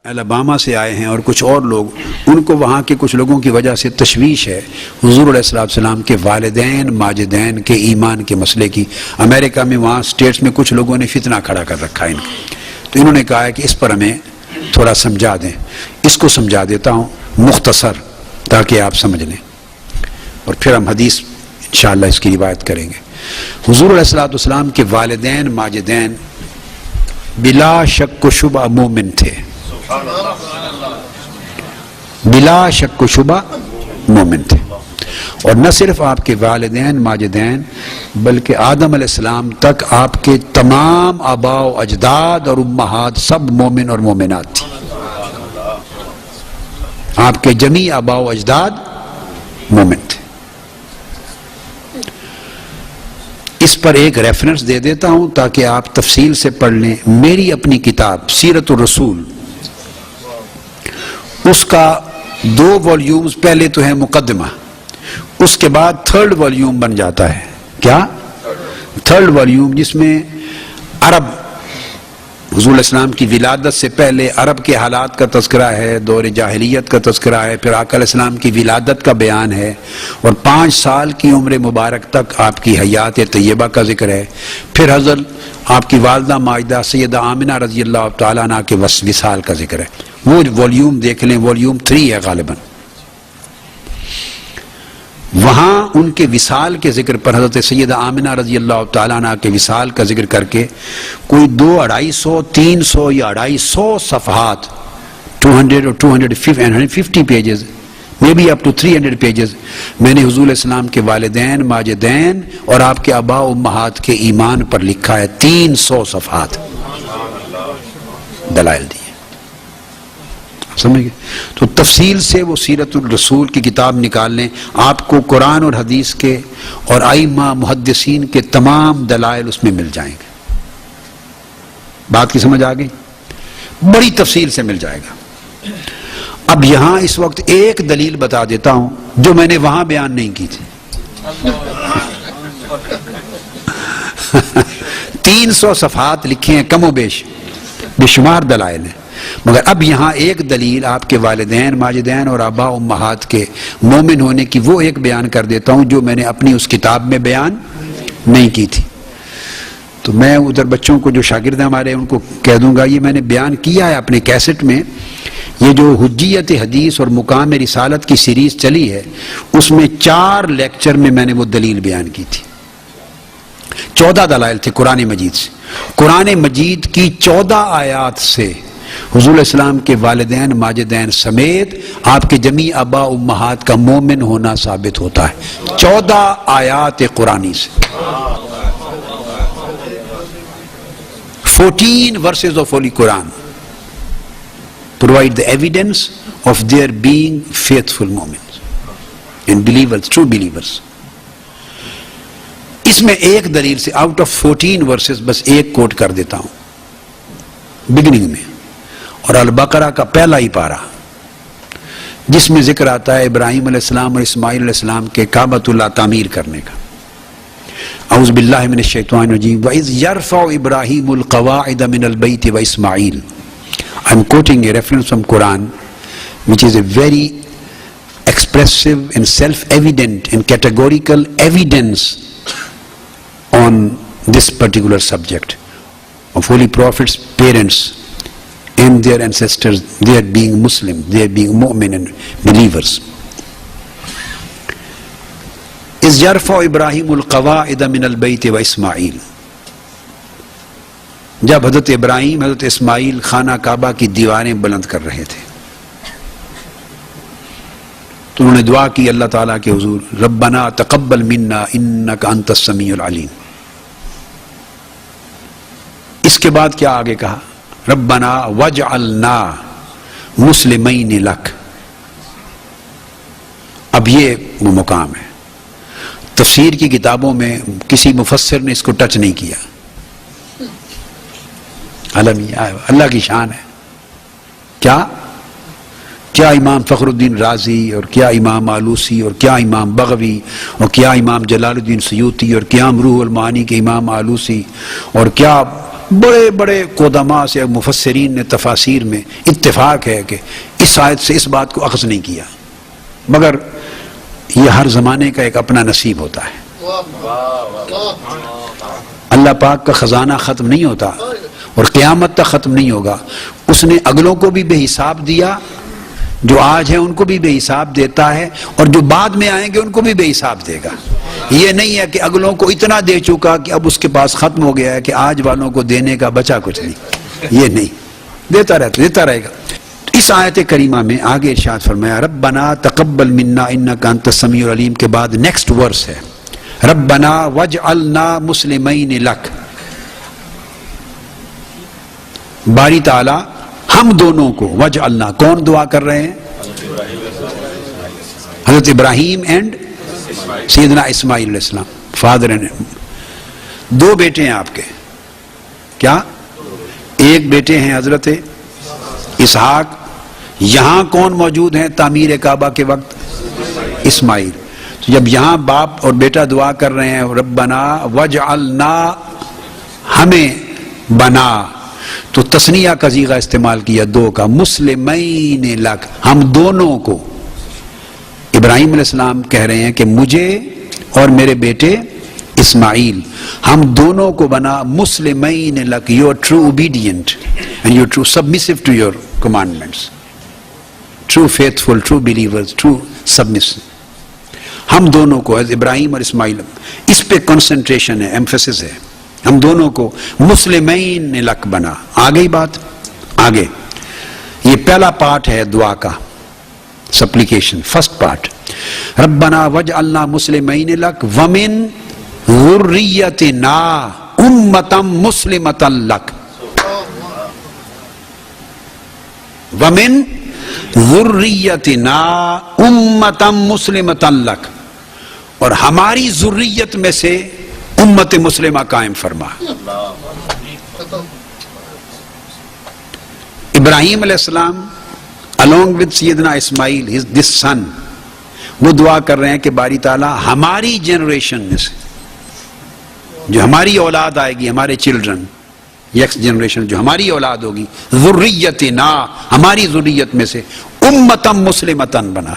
Alabama سے آئے ہیں اور کچھ اور لوگ، ان کو وہاں کے کچھ لوگوں کی وجہ سے تشویش ہے حضور علیہ السلام کے والدین ماجدین کے ایمان کے مسئلے کی۔ امریکہ میں وہاں سٹیٹس میں کچھ لوگوں نے فتنہ کھڑا کر رکھا ہے ان کو، تو انہوں نے کہا ہے کہ اس پر ہمیں تھوڑا سمجھا دیں۔ اس کو سمجھا دیتا ہوں مختصر تاکہ آپ سمجھ لیں، اور پھر ہم حدیث انشاءاللہ اس کی روایت کریں گے۔ حضور علیہ السلام کے والدین ماجدین بلا شک و شبہ مومن تھے، بلا شک و شبہ مومن تھے، اور نہ صرف آپ کے والدین ماجدین بلکہ آدم علیہ السلام تک آپ کے تمام آباء و اجداد اور امہات سب مومن اور مومنات تھے۔ آپ کے جمیع آباء و اجداد مومن تھے۔ اس پر ایک ریفرنس دے دیتا ہوں تاکہ آپ تفصیل سے پڑھ لیں۔ میری اپنی کتاب سیرت الرسول، اس کا 2 والیومز، پہلے تو ہے مقدمہ، اس کے بعد 3rd والیوم بن جاتا ہے۔ کیا 3rd والیوم، جس میں عرب، حضور علیہ السلام کی ولادت سے پہلے عرب کے حالات کا تذکرہ ہے، دور جاہلیت کا تذکرہ ہے، پھر آقا علیہ السلام کی ولادت کا بیان ہے، اور 5 سال کی عمر مبارک تک آپ کی حیات طیبہ کا ذکر ہے، پھر حضرت آپ کی والدہ ماجدہ سیدہ آمنہ رضی اللہ تعالیٰ عنہ کے وصال کا ذکر ہے۔ وہ والیوم دیکھ لیں، والیوم 3 ہے غالباً۔ وہاں ان کے وصال کے ذکر پر، حضرت سیدہ آمنہ رضی اللہ تعالیٰ عنہ کے وصال کا ذکر کر کے کوئی 200، 250، 300 یا 250 صفحات، 200 اور 250 pages, may be up to 300 pages, میں نے حضور علیہ السلام کے والدین ماجدین اور آپ کے آباء و امہات کے ایمان پر لکھا ہے۔ 300 صفحات دلائل دیے، سمجھ گئے؟ تو تفصیل سے وہ سیرت الرسول کی کتاب نکال لیں، آپ کو قرآن اور حدیث کے اور ائمہ محدثین کے تمام دلائل اس میں مل جائیں گے۔ بات کی سمجھ آ گئی؟ بڑی تفصیل سے مل جائے گا۔ اب یہاں اس وقت ایک دلیل بتا دیتا ہوں جو میں نے وہاں بیان نہیں کی تھی۔ 300 صفحات لکھے ہیں، کم و بیش بے شمار دلائل ہیں، مگر اب یہاں ایک دلیل آپ کے والدین ماجدین اور آباء امہات کے مومن ہونے کی وہ ایک بیان کر دیتا ہوں جو میں نے اپنی اس کتاب میں بیان نہیں کی تھی۔ تو میں ادھر بچوں کو جو شاگرد ہیں ہمارے ان کو کہہ دوں گا، یہ میں نے بیان کیا ہے اپنے کیسٹ میں۔ یہ جو حجیت حدیث اور مقام رسالت کی سیریز چلی ہے، اس میں 4 لیکچر میں نے وہ دلیل بیان کی تھی۔ 14 دلائل تھے قرآن مجید سے۔ قرآن مجید کی 14 آیات سے حضور علیہ السلام کے والدین ماجدین سمیت آپ کے جمیع آباء امہات کا مومن ہونا ثابت ہوتا ہے۔ 14 آیات قرآنی سے، 14 verses of Holy Quran provide the evidence of their being faithful moments and believers, true believers۔ اس میں ایک دلیل سے آؤٹ آف 14 verses بس ایک کوٹ کر دیتا ہوں بگننگ میں، اور البقرہ کا پہلا ہی پارہ، جس میں ذکر آتا ہے ابراہیم علیہ السلام اور اسماعیل علیہ السلام کے کعبۃ اللہ تعمیر کرنے کا۔ اعوذ باللہ من الشیطان الرجیم، وَإِذْ يَرْفَعُ إِبْرَاهِيمُ الْقَوَاعِدَ مِنَ الْبَيْتِ وَإِسْمَاعِيلُ۔ I'm quoting a reference from Quran which is a very expressive and self-evident and categorical evidence on this particular subject of Holy Prophet's parents and their ancestors, they are being Muslim, they are being mu'min and believers. إِذْ يَرْفَعُ إِبْرَاهِيمُ الْقَوَاعِدَ مِنَ الْبَيْتِ وَإِسْمَاعِيلُ، جب حضرت ابراہیم حضرت اسماعیل خانہ کعبہ کی دیواریں بلند کر رہے تھے تو انہوں نے دعا کی اللہ تعالیٰ کے حضور، ربنا تقبل منا انک انت السمیع العلیم۔ اس کے بعد کیا آگے کہا؟ ربنا وجعلنا مسلمین لک۔ اب یہ وہ مقام ہے، تفسیر کی کتابوں میں کسی مفسر نے اس کو ٹچ نہیں کیا۔ اللہ کی شان ہے۔ کیا امام فخر الدین رازی اور کیا امام آلوسی اور کیا امام بغوی اور کیا امام جلال الدین سیوطی اور کیا روح المعانی کے امام آلوسی اور کیا بڑے بڑے قدماء سے مفسرین نے تفاسیر میں اتفاق ہے کہ اس آیت سے اس بات کو اخذ نہیں کیا، مگر یہ ہر زمانے کا ایک اپنا نصیب ہوتا ہے۔ اللہ پاک کا خزانہ ختم نہیں ہوتا اور قیامت تک ختم نہیں ہوگا۔ اس نے اگلوں کو بھی بے حساب دیا، جو آج ہیں ان کو بھی بے حساب دیتا ہے، اور جو بعد میں آئیں گے ان کو بھی بے حساب دے گا۔ یہ نہیں ہے کہ اگلوں کو اتنا دے چکا کہ اب اس کے پاس ختم ہو گیا ہے کہ آج والوں کو دینے کا بچا کچھ نہیں، یہ نہیں، دیتا رہے گا۔ اس آیت کریمہ میں آگے ارشاد فرمایا ربنا تقبل منا انک انت السمیع العلیم کے بعد نیکسٹ ورس ہے ربنا واجعلنا مسلمین لک۔ باری تعالی ہم دونوں کو واجعلنا، کون دعا کر رہے ہیں؟ حضرت ابراہیم اینڈ سیدنا اسماعیل علیہ السلام، فادر اینڈ۔ دو بیٹے ہیں آپ کے، کیا؟ ایک بیٹے ہیں حضرت اسحاق، یہاں کون موجود ہیں تعمیر کعبہ کے وقت؟ اسماعیل۔ تو جب یہاں باپ اور بیٹا دعا کر رہے ہیں ربنا واجعلنا، ہمیں بنا، تو تثنیہ کا صیغہ استعمال کیا دو کا، مسلمین لک، ہم دونوں کو۔ ابراہیم علیہ السلام کہہ رہے ہیں کہ مجھے اور میرے بیٹے اسماعیل، ہم دونوں کو بنا مسلمین look, you are true obedient and you are true submissive to your commandments, true faithful, true believers, true submissive. ہم دونوں کو، ایز ابراہیم اور اسماعیل، اس پہ کنسنٹریشن ہے، ایمفیسس ہے، ہم دونوں کو مسلمین لک بنا۔ آگئی بات، آگے یہ پہلا پارٹ ہے دعا کا، سپلیکیشن، فرسٹ پارٹ، ربنا واجعلنا مسلمین لک ومن ذریتنا امتا مسلمتا لک، ومن ذریتنا امتا مسلمتا لک، اور ہماری ذریت میں سے امت مسلمہ قائم فرما۔ ابراہیم علیہ السلام along with سیدنا اسماعیل this son، وہ دعا کر رہے ہیں کہ باری تعالیٰ ہماری جنریشن میں سے، جو ہماری اولاد آئے گی، ہمارے چلڈرن، یکس جنریشن جو ہماری اولاد ہوگی، ذریتنا، ہماری ذریت میں سے امتم مسلمتن بنا،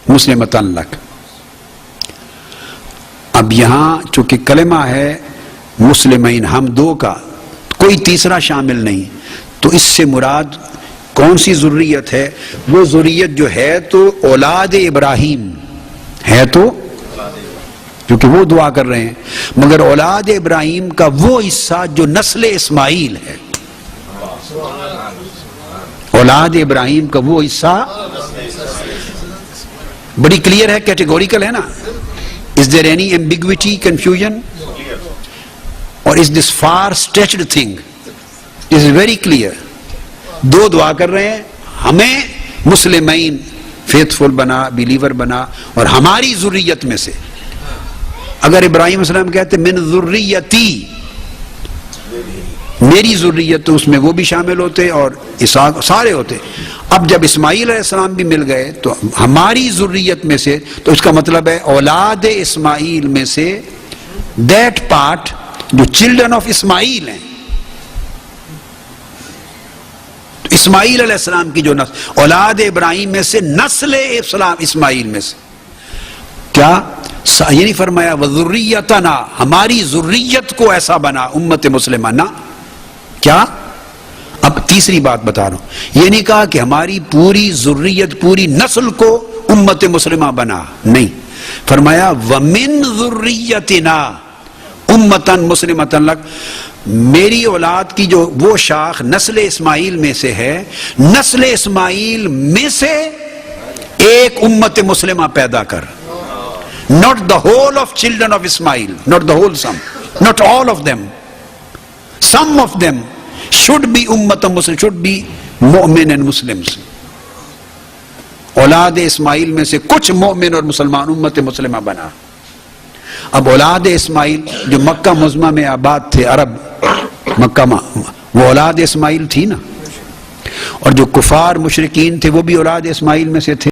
مسلمتن لک۔ اب یہاں چونکہ کلمہ ہے مسلمین، ہم دو کا، کوئی تیسرا شامل نہیں، تو اس سے مراد کون سی ذریت ہے؟ وہ ذریت جو ہے تو اولاد ابراہیم ہے، تو کیونکہ وہ دعا کر رہے ہیں، مگر اولاد ابراہیم کا وہ حصہ جو نسل اسماعیل ہے، اولاد ابراہیم کا وہ حصہ بڑی کلیئر ہے، کیٹیگوریکل ہے نا۔ Is there any ambiguity, confusion? Or is this far-stretched thing? This is very clear. دو دعا کر رہے ہیں، ہمیں مسلمین فیتھفل بنا، بلیور بنا، اور ہماری ذریت میں سے۔ اگر ابراہیم علیہ السلام کہتے من ذریتی، میری ذریت، تو اس میں وہ بھی شامل ہوتے اور اسحاق سارے ہوتے۔ اب جب اسماعیل علیہ السلام بھی مل گئے تو ہماری ذریت میں سے، تو اس کا مطلب ہے اولاد اسماعیل میں سے دیٹ پارٹ جو چلڈرن آف اسماعیل ہیں، اسماعیل علیہ السلام کی جو نسل، اولاد ابراہیم میں سے نسل اسماعیل میں سے، کیا یہ نہیں فرمایا وذریتنا، ہماری ذریت کو ایسا بنا امت مسلمہ، نہ کیا؟ اب تیسری بات بتا رہا ہوں، یہ نہیں کہا کہ ہماری پوری ذریت، پوری نسل کو امت مسلمہ بنا، نہیں، فرمایا ومن ذریتنا امتن مسلمتن لک، میری اولاد کی جو وہ شاخ نسل اسماعیل میں سے ہے، نسل اسماعیل میں سے ایک امت مسلمہ پیدا کر، not the whole of children of Ismail, not the whole sum, not all of them, some of them should be ummat muslim, should be mu'min and Muslims۔ اولاد اسماعیل میں سے کچھ مومن اور مسلمان امت مسلمہ بنا۔ اب اولاد اسماعیل جو مکہ معظمہ میں آباد تھے، عرب مکہ میں، وہ اولاد اسماعیل تھی نا، اور جو کفار مشرکین تھے وہ بھی اولاد اسماعیل میں سے تھے۔